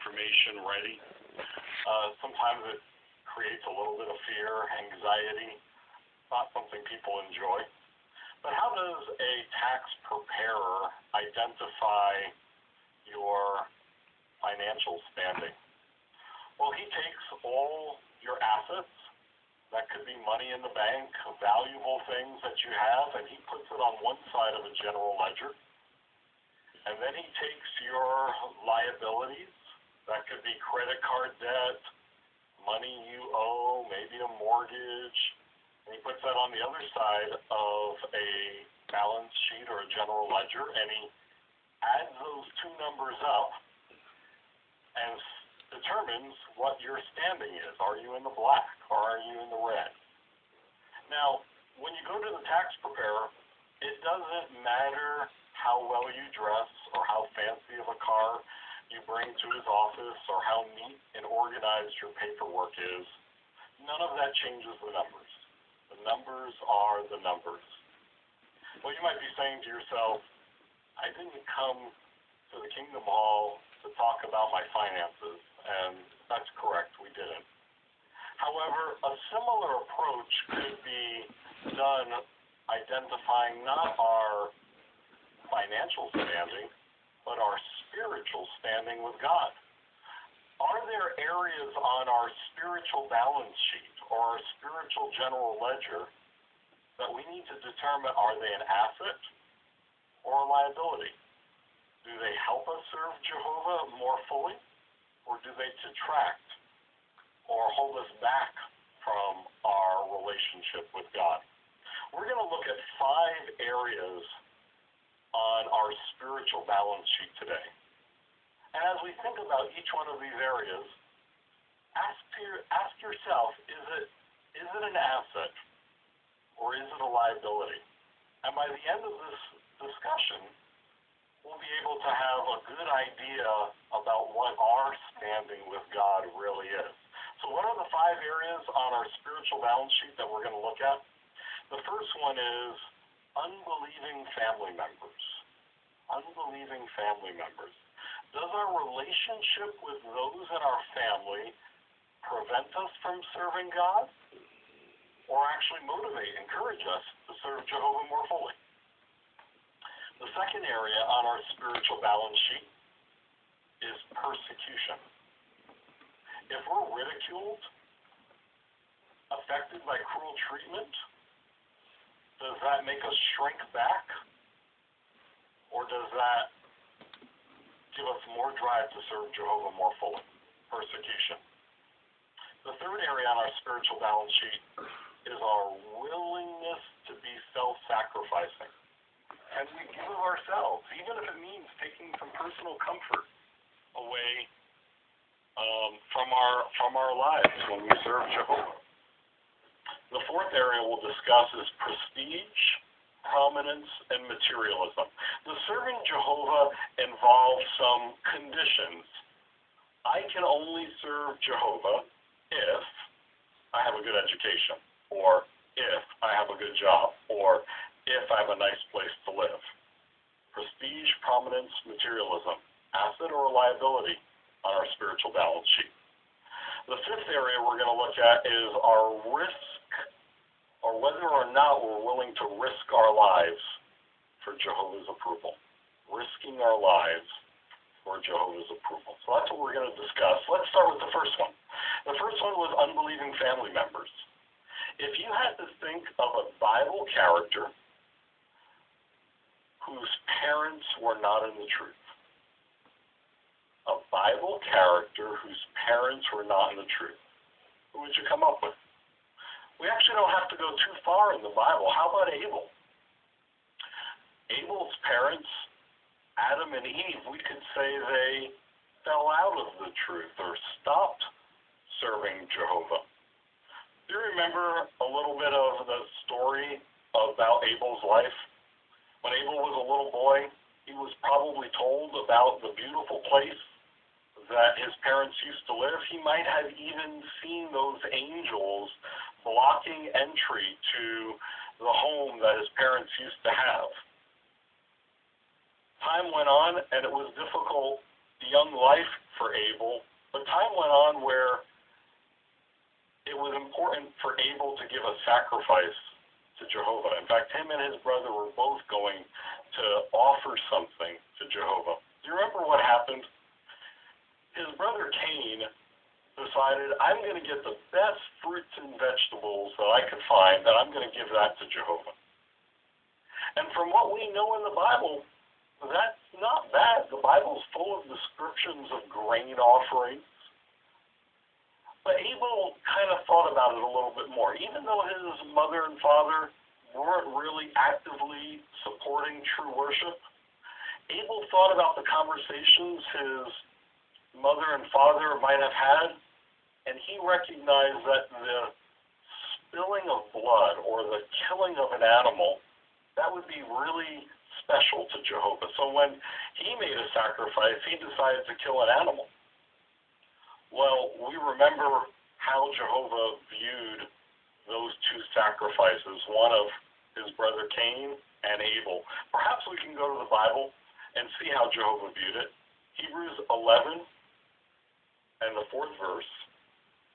information ready. Sometimes it creates a little bit of fear, anxiety, not something people enjoy. But how does a tax preparer identify your financial standing? Well, he takes all your assets, that could be money in the bank, valuable things that you have, and he puts it on one side of a general ledger. And then he takes your liabilities, that could be credit card debt, money you owe, maybe a mortgage, and he puts that on the other side of a balance sheet or a general ledger, and he adds those two numbers up and determines what your standing is. Are you in the black or are you in the red? Now, when you go to the tax preparer, it doesn't matter how well you dress or how fancy of a car you bring to his office or how neat and organized your paperwork is. None of that changes the numbers. The numbers are the numbers. Well, you might be saying to yourself, I didn't come to the Kingdom Hall to talk about my finances, and that's correct, we didn't. However, a similar approach could be done identifying not our financial standing, but our spiritual standing with God. Are there areas on our spiritual balance sheet or our spiritual general ledger that we need to determine, are they an asset or a liability? Do they help us serve Jehovah more fully, or do they detract or hold us back from our relationship with God? We're going to look at 5 areas on our spiritual balance sheet today. And as we think about each one of these areas, ask yourself, is it an asset or is it a liability? And by the end of this discussion, we'll be able to have a good idea about what our standing with God really is. So what are the 5 areas on our spiritual balance sheet that we're going to look at? The first one is unbelieving family members. Unbelieving family members. Does our relationship with those in our family prevent us from serving God, or actually motivate, encourage us to serve Jehovah more fully? The second area on our spiritual balance sheet is persecution. If we're ridiculed, affected by cruel treatment, does that make us shrink back? Or does that give us more drive to serve Jehovah more fully? Persecution. The third area on our spiritual balance sheet is our willingness to be self-sacrificing. And we give of ourselves, even if it means taking some personal comfort away from our lives when we serve Jehovah. The fourth area we'll discuss is prestige, prominence, and materialism. The serving Jehovah involves some conditions. I can only serve Jehovah if I have a good education, or if I have a good job, or if I have a nice place to live. Prestige, prominence, materialism, asset or liability on our spiritual balance sheet. The fifth area we're going to look at is our risk, or whether or not we're willing to risk our lives for Jehovah's approval. Risking our lives for Jehovah's approval. So that's what we're going to discuss. Let's start with the first one. The first one was unbelieving family members. If you had to think of a Bible character whose parents were not in the truth, a Bible character whose parents were not in the truth, who would you come up with? We actually don't have to go too far in the Bible. How about Abel? Abel's parents, Adam and Eve, we could say they fell out of the truth or stopped serving Jehovah. Do you remember a little bit of the story about Abel's life? When Abel was a little boy, he was probably told about the beautiful place that his parents used to live. He might have even seen those angels blocking entry to the home that his parents used to have. Time went on, and it was difficult young life for Abel, but time went on where it was important for Abel to give a sacrifice to Jehovah. In fact, him and his brother were both going to offer something to Jehovah. Do you remember what happened? His brother Cain decided, I'm going to get the best fruits and vegetables that I could find, and I'm going to give that to Jehovah. And from what we know in the Bible, that's not bad. The Bible's full of descriptions of grain offerings. But Abel kind of thought about it a little bit more. Even though his mother and father weren't really actively supporting true worship, Abel thought about the conversations his mother and father might have had, and he recognized that the spilling of blood or the killing of an animal, that would be really special to Jehovah. So when he made a sacrifice, he decided to kill an animal. Well, we remember how Jehovah viewed those two sacrifices, one of his brother Cain and Abel. Perhaps we can go to the Bible and see how Jehovah viewed it. Hebrews 11 and the 4th verse.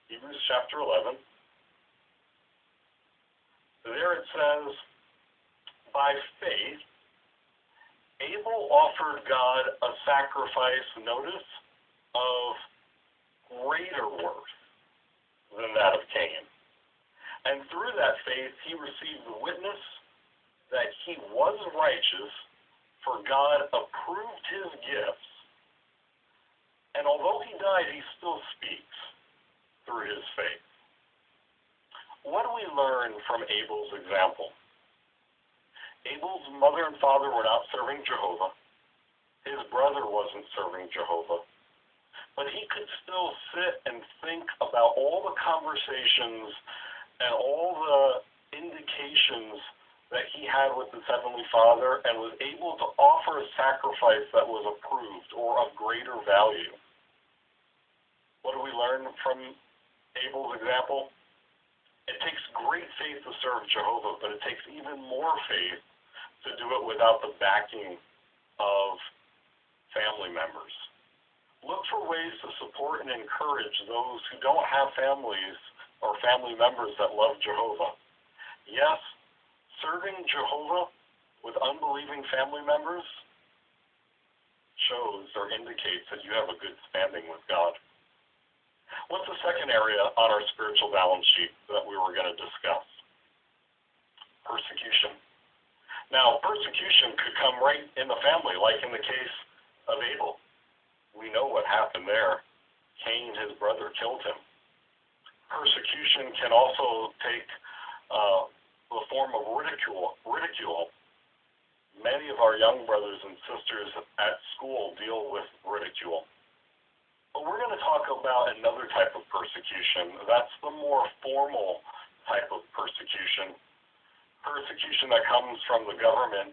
Hebrews chapter 11. There it says, by faith, Abel offered God a sacrifice, notice, of greater worth than that of Cain. And through that faith, he received the witness that he was righteous, for God approved his gifts. And although he died, he still speaks through his faith. What do we learn from Abel's example? Abel's mother and father were not serving Jehovah. His brother wasn't serving Jehovah. But he could still sit and think about all the conversations and all the indications that he had with his Heavenly Father and was able to offer a sacrifice that was approved or of greater value. What do we learn from Abel's example? It takes great faith to serve Jehovah, but it takes even more faith to do it without the backing of family members. Look for ways to support and encourage those who don't have families or family members that love Jehovah. Yes, serving Jehovah with unbelieving family members shows or indicates that you have a good standing with God. What's the second area on our spiritual balance sheet that we were going to discuss? Persecution. Now, persecution could come right in the family, like in the case of Abel. We know what happened there. Cain, his brother, killed him. Persecution can also take the form of ridicule. Many of our young brothers and sisters at school deal with ridicule. But we're going to talk about another type of persecution. That's the more formal type of persecution. Persecution that comes from the government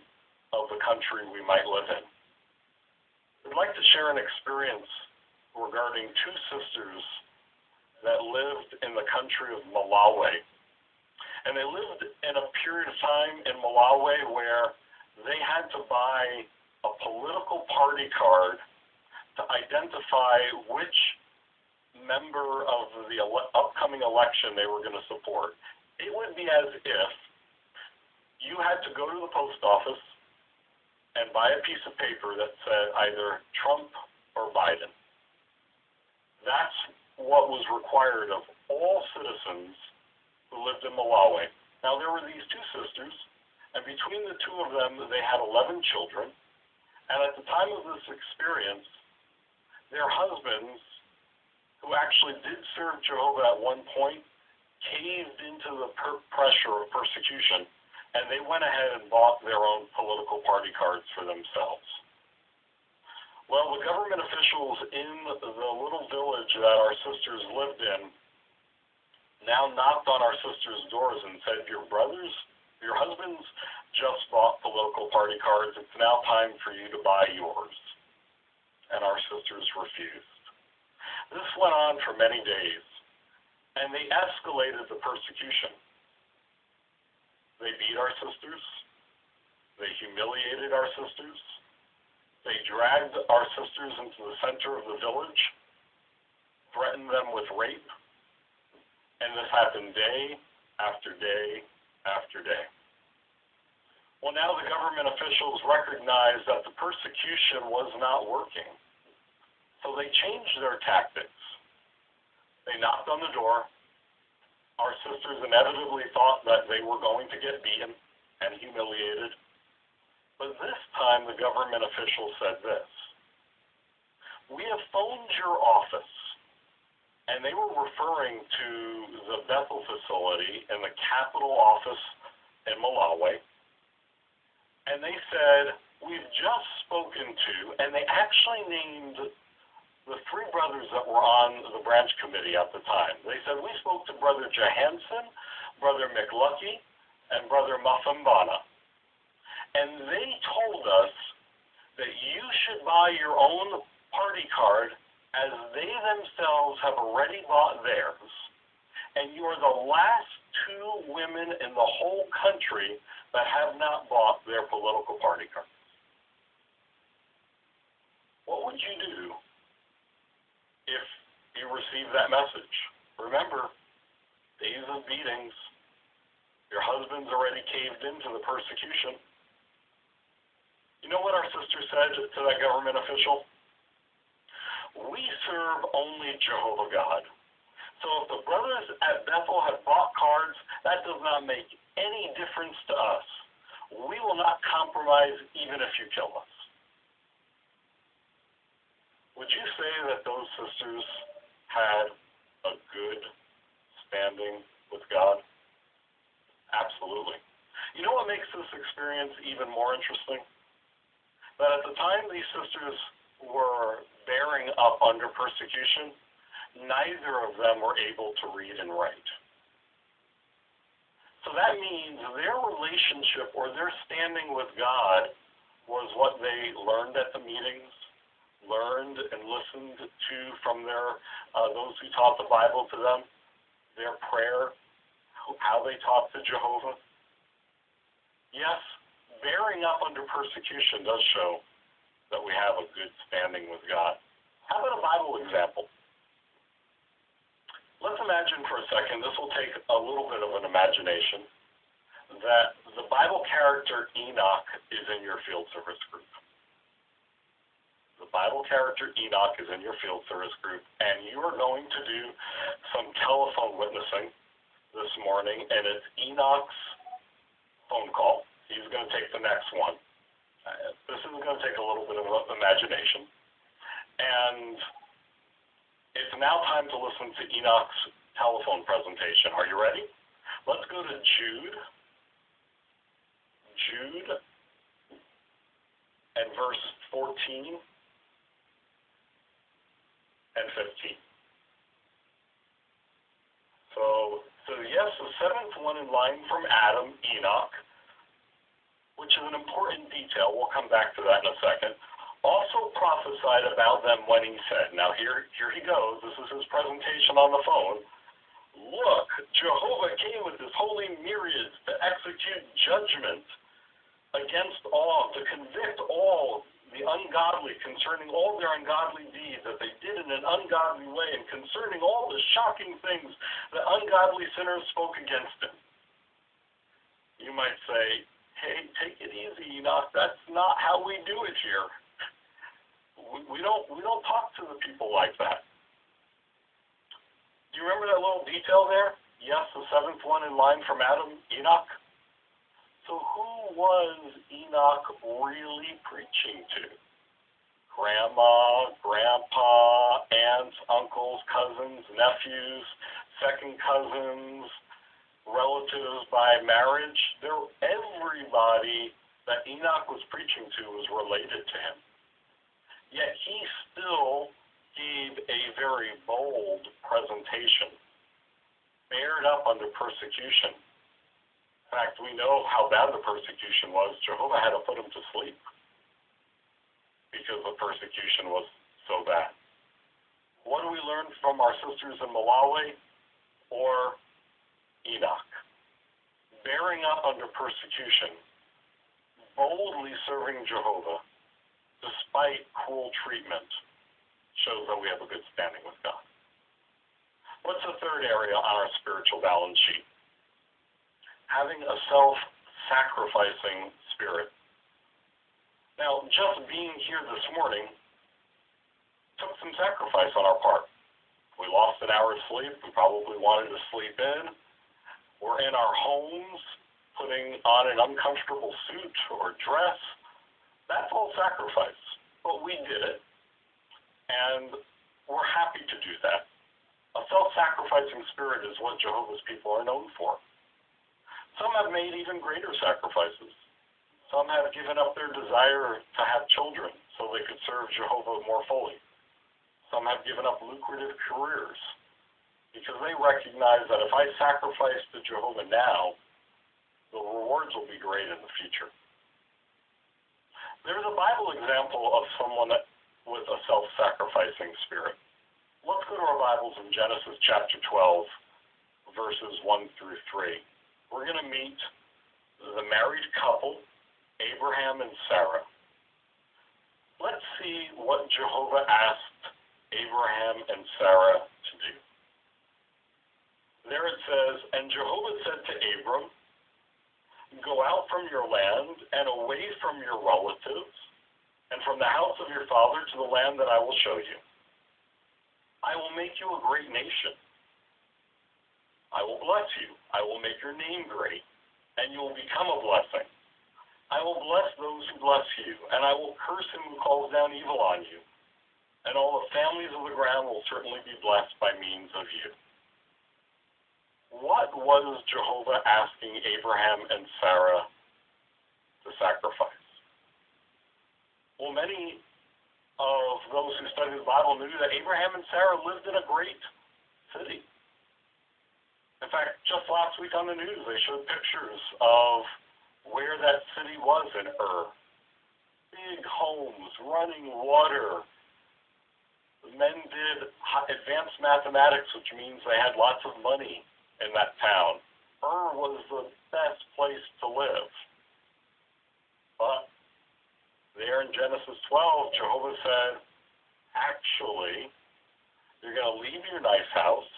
of the country we might live in. I'd like to share an experience regarding two sisters that lived in the country of Malawi. And they lived in a period of time in Malawi where they had to buy a political party card to identify which member of the upcoming election they were going to support. It would be as if you had to go to the post office and buy a piece of paper that said either Trump or Biden. That's what was required of all citizens who lived in Malawi. Now, there were these two sisters, and between the two of them, they had 11 children. And at the time of this experience, their husbands, who actually did serve Jehovah at one point, caved into the pressure of persecution, and they went ahead and bought their own political party cards for themselves. Well, the government officials in the little village that our sisters lived in now knocked on our sisters' doors and said, your husbands just bought political party cards. It's now time for you to buy yours. And our sisters refused. This went on for many days, and they escalated the persecution. They beat our sisters. They humiliated our sisters. They dragged our sisters into the center of the village threatened them with rape, and this happened day after day after day. Well, now the government officials recognized that the persecution was not working, so they changed their tactics. They knocked on the door. Our sisters inevitably thought that they were going to get beaten and humiliated. But this time the government official said this: "We have phoned your office." And they were referring to the Bethel facility in the capital office in Malawi. And they said, "We've just spoken to," and they actually named the three brothers that were on the branch committee at the time. They said, "We spoke to Brother Johansson, Brother McLucky, and Brother Mafambana. And they told us that you should buy your own party card, as they themselves have already bought theirs, and you are the last two women in the whole country that have not bought their political party cards." What would you do if you received that message? Remember, days of beatings. Your husband's already caved into the persecution. You know what our sister said to that government official? "We serve only Jehovah God. So if the brothers at Bethel have bought cards, that does not make any difference to us. We will not compromise even if you kill us." Would you say that those sisters had a good standing with God? Absolutely. You know what makes this experience even more interesting? That at the time these sisters were bearing up under persecution, neither of them were able to read and write. So that means their relationship or their standing with God was what they learned at the meetings, learned and listened to from their those who taught the Bible to them, their prayer, how they talked to Jehovah. Yes, bearing up under persecution does show that we have a good standing with God. How about a Bible example? Let's imagine for a second, this will take a little bit of an imagination, that the Bible character Enoch is in your field service group. The Bible character Enoch is in your field service group, and you are going to do some telephone witnessing this morning, and it's Enoch's phone call. He's going to take the next one. This is going to take a little bit of imagination. And it's now time to listen to Enoch's telephone presentation. Are you ready? Let's go to Jude. Jude and verse 14 and 15. So yes, the seventh one in line from Adam, Enoch, which is an important detail. We'll come back to that in a second. Also prophesied about them when he said, now here he goes, this is his presentation on the phone. "Look, Jehovah came with his holy myriads to execute judgment against all, to convict all the ungodly concerning all their ungodly deeds that they did in an ungodly way, and concerning all the shocking things that ungodly sinners spoke against him." You might say, "Hey, take it easy, Enoch. That's not how we do it here. We don't talk to the people like that." Do you remember that little detail there? Yes, the seventh one in line from Adam, Enoch. So who was Enoch really preaching to? Grandma, grandpa, aunts, uncles, cousins, nephews, second cousins, relatives by marriage? Everybody that Enoch was preaching to was related to him. Yet he still gave a very bold presentation, bared up under persecution. In fact, we know how bad the persecution was. Jehovah had to put him to sleep because the persecution was so bad. What do we learn from our sisters in Malawi or Enoch? Bearing up under persecution, boldly serving Jehovah, despite cruel treatment, shows that we have a good standing with God. What's the third area on our spiritual balance sheet? Having a self-sacrificing spirit. Now, just being here this morning took some sacrifice on our part. We lost an hour's sleep. We probably wanted to sleep in. We're in our homes putting on an uncomfortable suit or dress. That's all sacrifice. But we did it, and we're happy to do that. A self-sacrificing spirit is what Jehovah's people are known for. Some have made even greater sacrifices. Some have given up their desire to have children so they could serve Jehovah more fully. Some have given up lucrative careers because they recognize that if I sacrifice to Jehovah now, the rewards will be great in the future. There's a Bible example of someone with a self-sacrificing spirit. Let's go to our Bibles in Genesis chapter 12, verses 1 through 3. We're going to meet the married couple, Abraham and Sarah. Let's see what Jehovah asked Abraham and Sarah to do. There it says, "And Jehovah said to Abram, go out from your land and away from your relatives and from the house of your father to the land that I will show you. I will make you a great nation. I will bless you. I will make your name great, and you will become a blessing. I will bless those who bless you, and I will curse him who calls down evil on you. And all the families of the ground will certainly be blessed by means of you." What was Jehovah asking Abraham and Sarah to sacrifice? Well, many of those who study the Bible knew that Abraham and Sarah lived in a great city. In fact, just last week on the news, they showed pictures of where that city was in Ur. Big homes, running water. The men did advanced mathematics, which means they had lots of money in that town. Ur was the best place to live. But there in Genesis 12, Jehovah said, actually, you're going to leave your nice house.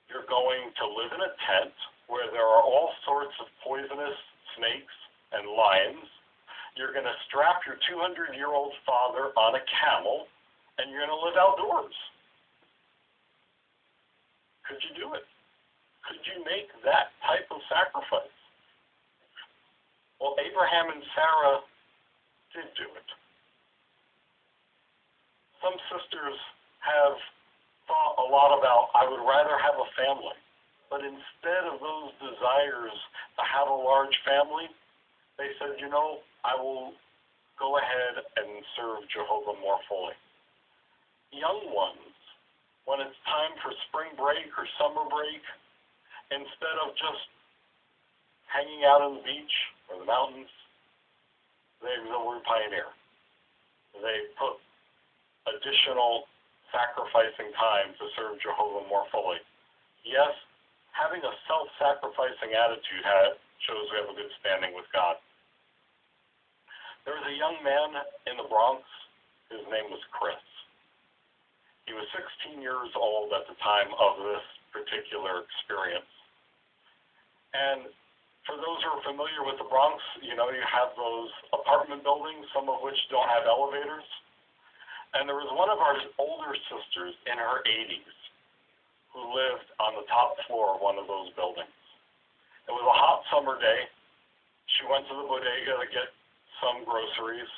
You're going to live in a tent where there are all sorts of poisonous snakes and lions. You're going to strap your 200-year-old father on a camel, and you're going to live outdoors. Could you do it? Could you make that type of sacrifice? Well, Abraham and Sarah did do it. Some sisters have thought a lot about, I would rather have a family. But instead of those desires to have a large family, they said, I will go ahead and serve Jehovah more fully. Young ones, when it's time for spring break or summer break, instead of just hanging out on the beach or the mountains, they were pioneer. They put additional sacrificing time to serve Jehovah more fully. Yes, having a self-sacrificing attitude shows we have a good standing with God. There was a young man in the Bronx. His name was Chris. He was 16 years old at the time of this particular experience. And for those who are familiar with the Bronx, you have those apartment buildings, some of which don't have elevators. And there was one of our older sisters in her 80s who lived on the top floor of one of those buildings. It was a hot summer day. She went to the bodega to get some groceries,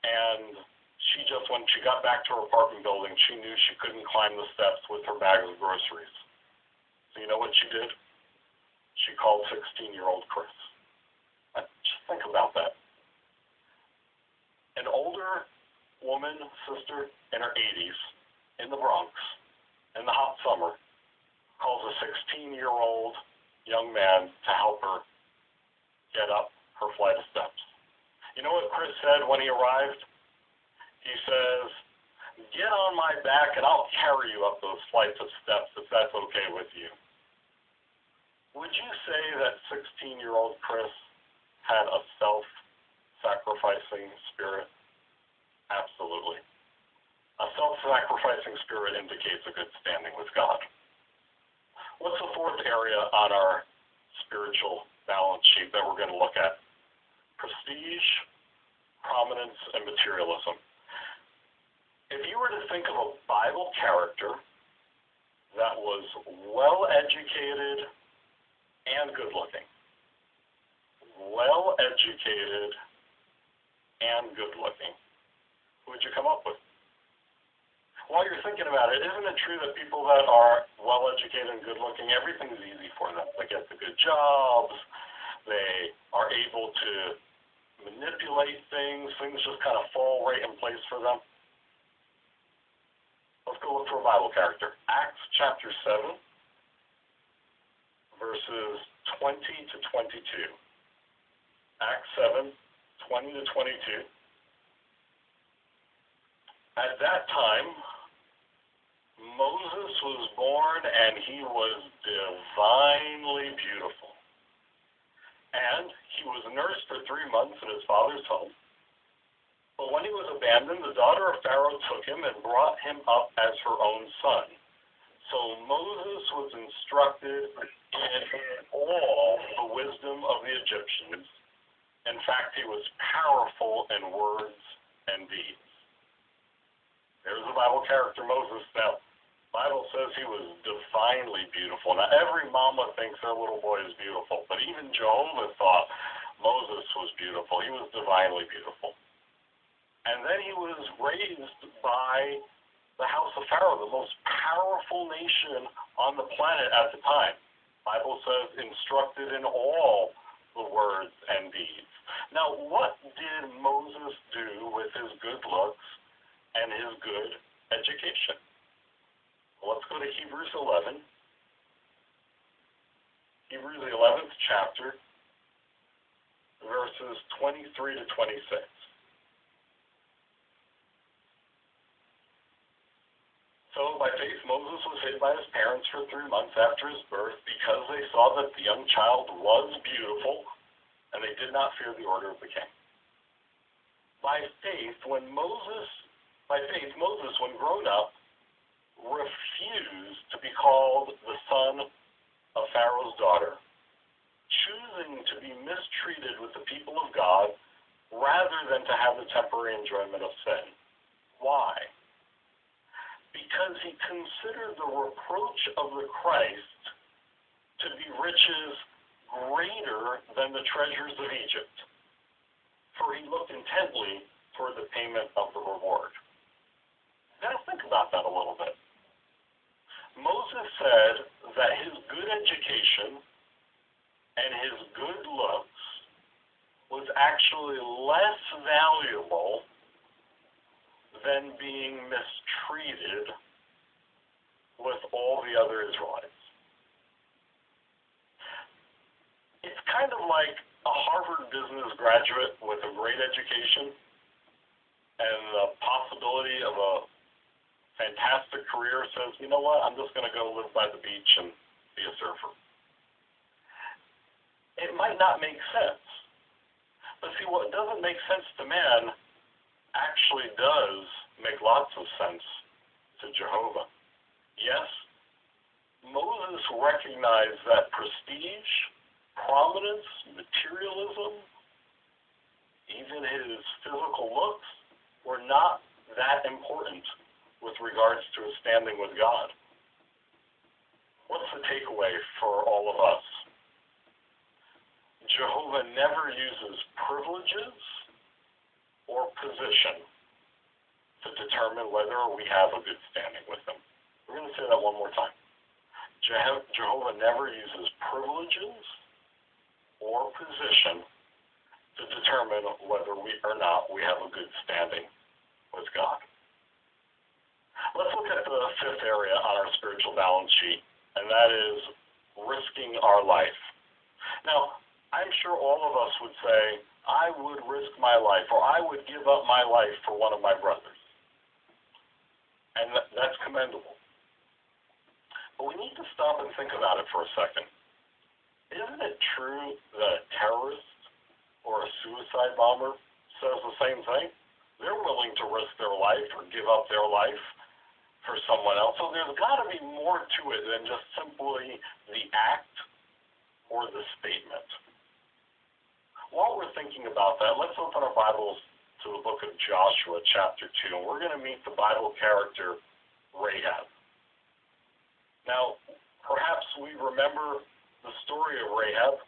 and when she got back to her apartment building, she knew she couldn't climb the steps with her bag of groceries. So you know what she did? She called 16-year-old Chris. Just think about that. An older woman, sister in her 80s, in the Bronx, in the hot summer, calls a 16-year-old young man to help her get up her flight of steps. You know what Chris said when he arrived? He says, "Get on my back and I'll carry you up those flights of steps if that's okay with you." Would you say that 16-year-old Chris had a self-sacrificing spirit? Absolutely. A self-sacrificing spirit indicates a good standing with God. What's the fourth area on our spiritual balance sheet that we're going to look at? Prestige, prominence, and materialism. If you were to think of a Bible character that was well-educated and good-looking, well-educated and good-looking, who would you come up with? While you're thinking about it, isn't it true that people that are well-educated and good-looking, everything's easy for them? They get the good jobs, they are able to manipulate things just kind of fall right in place for them. Let's go look for a Bible character. Acts chapter 7, verses 20 to 22. Acts 7, 20 to 22. At that time, Moses was born, and he was divinely beautiful. And he was nursed for 3 months in his father's home. But when he was abandoned, the daughter of Pharaoh took him and brought him up as her own son. So Moses was instructed in all the wisdom of the Egyptians. In fact, he was powerful in words and deeds. There's the Bible character Moses. Now, the Bible says he was divinely beautiful. Now, every mama thinks their little boy is beautiful, but even Jehovah thought Moses was beautiful. He was divinely beautiful. And then he was raised by the house of Pharaoh, the most powerful nation on the planet at the time. The Bible says instructed in all the words and deeds. Now, what did Moses do with his good looks and his good education? Well, let's go to Hebrews 11. Hebrews, the 11th chapter, verses 23 to 26. So, by faith, Moses was hid by his parents for 3 months after his birth because they saw that the young child was beautiful, and they did not fear the order of the king. By faith, Moses, when grown up, refused to be called the son of Pharaoh's daughter, choosing to be mistreated with the people of God rather than to have the temporary enjoyment of sin. Why? Because he considered the reproach of the Christ to be riches greater than the treasures of Egypt, for he looked intently toward the payment of the reward. Now think about that a little bit. Moses said that his good education and his good looks was actually less valuable than being mistreated with all the other Israelites. It's kind of like a Harvard business graduate with a great education and the possibility of a fantastic career says, you know what, I'm just going to go live by the beach and be a surfer. It might not make sense. But see, what doesn't make sense to man actually does make lots of sense to Jehovah. Yes, Moses recognized that prestige, prominence, materialism, even his physical looks were not that important with regards to his standing with God. What's the takeaway for all of us? Jehovah never uses privileges or position to determine whether we have a good standing with him. We're going to say that one more time. Jehovah never uses privileges or position to determine whether we or not we have a good standing with God. Let's look at the fifth area on our spiritual balance sheet, and that is risking our life. Now, I'm sure all of us would say, I would risk my life, or I would give up my life for one of my brothers. And that's commendable. But we need to stop and think about it for a second. Isn't it true that a terrorist or a suicide bomber says the same thing? They're willing to risk their life or give up their life for someone else. So there's got to be more to it than just simply the act or the statement. While we're thinking about that, let's open our Bibles to the book of Joshua, chapter 2, and we're going to meet the Bible character Rahab. Now, perhaps we remember the story of Rahab.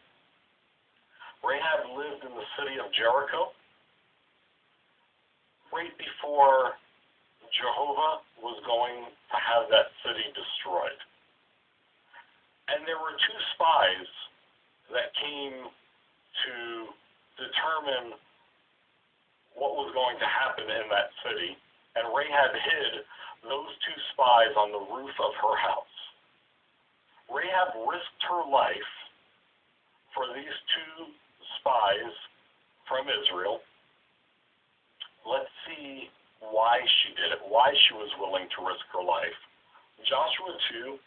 Rahab lived in the city of Jericho right before Jehovah was going to have that city destroyed. And there were two spies that came to determine what was going to happen in that city, and Rahab hid those two spies on the roof of her house. Rahab risked her life for these two spies from Israel. Let's see why she did it, why she was willing to risk her life. Joshua 2,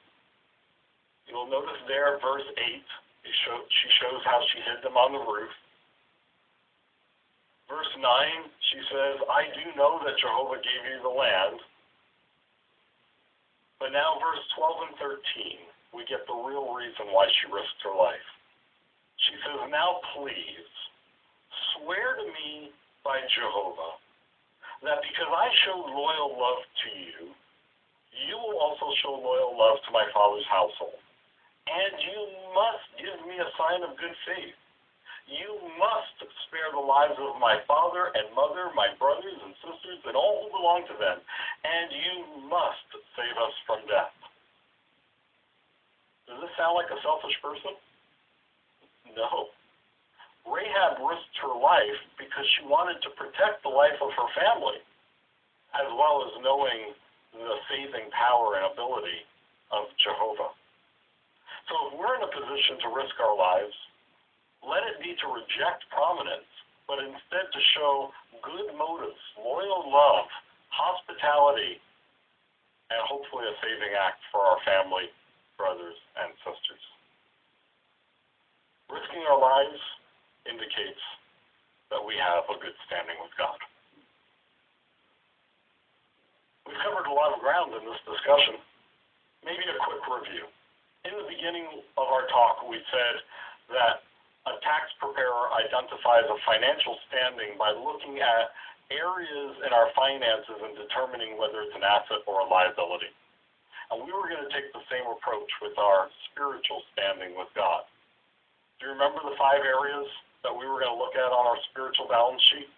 you'll notice there, verse 8, she shows how she hid them on the roof. Verse 9, she says, I do know that Jehovah gave you the land. But now verse 12 and 13, we get the real reason why she risked her life. She says, now please, swear to me by Jehovah that because I showed loyal love to you, you will also show loyal love to my father's household. And you must give me a sign of good faith. You must spare the lives of my father and mother, my brothers and sisters, and all who belong to them. And you must save us from death. Does this sound like a selfish person? No. Rahab risked her life because she wanted to protect the life of her family, as well as knowing the saving power and ability of Jehovah. So if we're in a position to risk our lives, let it be to reject prominence, but instead to show good motives, loyal love, hospitality, and hopefully a saving act for our family, brothers, and sisters. Risking our lives indicates that we have a good standing with God. We've covered a lot of ground in this discussion. Maybe a quick review. In the beginning of our talk, we said that a tax preparer identifies a financial standing by looking at areas in our finances and determining whether it's an asset or a liability. And we were going to take the same approach with our spiritual standing with God. Do you remember the 5 areas that we were going to look at on our spiritual balance sheet?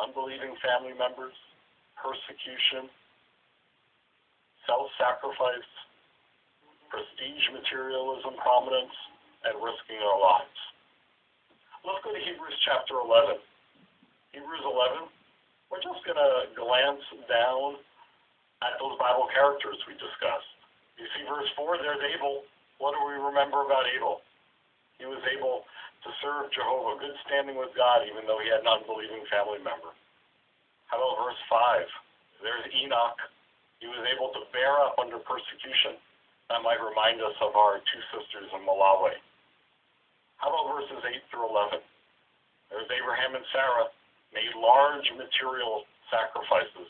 Unbelieving family members, persecution, self-sacrifice, prestige, materialism, prominence, and risking our lives. Let's go to Hebrews chapter 11. Hebrews 11, we're just going to glance down at those Bible characters we discussed. You see verse 4, there's Abel. What do we remember about Abel? He was able to serve Jehovah, good standing with God, even though he had an unbelieving family member. How about verse 5? There's Enoch. He was able to bear up under persecution. That might remind us of our 2 sisters in Malawi. How about verses 8 through 11? There's Abraham and Sarah, made large material sacrifices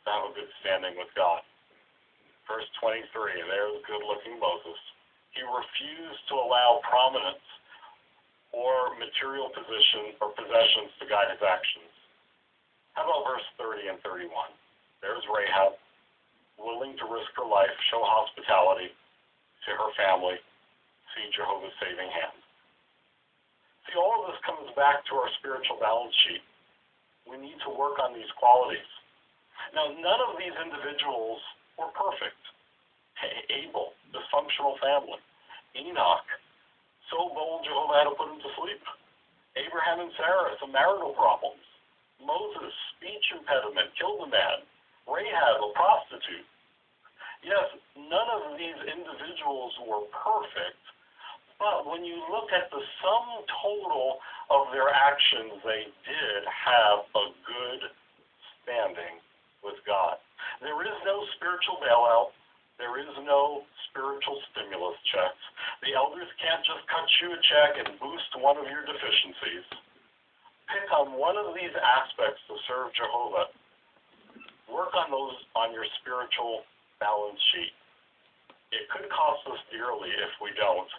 to have a good standing with God. Verse 23, there's good-looking Moses. He refused to allow prominence or material position or possessions to guide his actions. How about verse 30 and 31? There's Rahab, willing to risk her life, show hospitality to her family, see Jehovah's saving hand. See, all of this comes back to our spiritual balance sheet. We need to work on these qualities. Now, none of these individuals were perfect. Abel, dysfunctional family. Enoch, so bold Jehovah had to put him to sleep. Abraham and Sarah, some marital problems. Moses, speech impediment, killed a man. Rahab, a prostitute. Yes, none of these individuals were perfect, but when you look at the sum total of their actions, they did have a good standing with God. There is no spiritual bailout. There is no spiritual stimulus checks. The elders can't just cut you a check and boost one of your deficiencies. pick on one of these aspects to serve Jehovah. Work on those on your spiritual balance sheet. It could cost us dearly if we don't.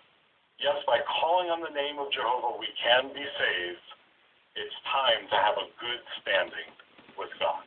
Yes, by calling on the name of Jehovah, we can be saved. It's time to have a good standing with God.